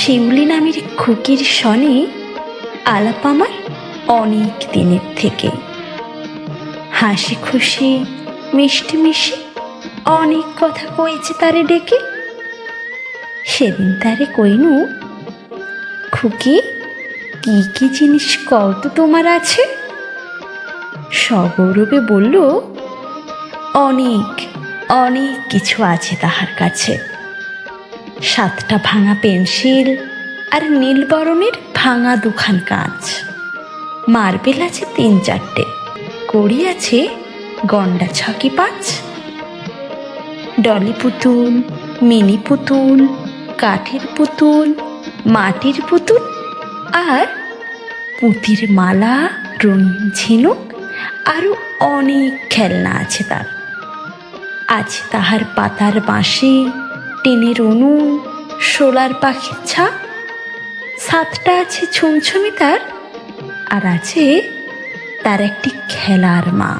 শিউলি নামের খুকির সনে আলাপ আমার অনেক দিনের থেকে। হাসি খুশি মিষ্টি মিশি অনেক কথা কয়েছে তারে ডেকে। সেদিন তারে কইনু, খুকি কি কি জিনিস কত তোমার আছে? সগৌরবে বলল, অনেক অনেক কিছু আছে তাহার কাছে। 7টা ভাঙা পেন্সিল আর নীল বরণের ভাঙা 2খান কাঁচ, মার্বেল আছে 3-4টে, কড়ি আছে গন্ডা 6-5, ডলি পুতুল, মিনি পুতুল, কাঠের পুতুল, মাটির পুতুল আর পুঁতির মালা, রঙিন ঝিনুক আরও অনেক খেলনা আছে তার। আছে তাহার পাতার বাঁশি, টিনের উনুন, শোলার পাখির ছাপ। 7টা আছে ছুমছুমি তার, আর আছে তার একটি খেলার মা।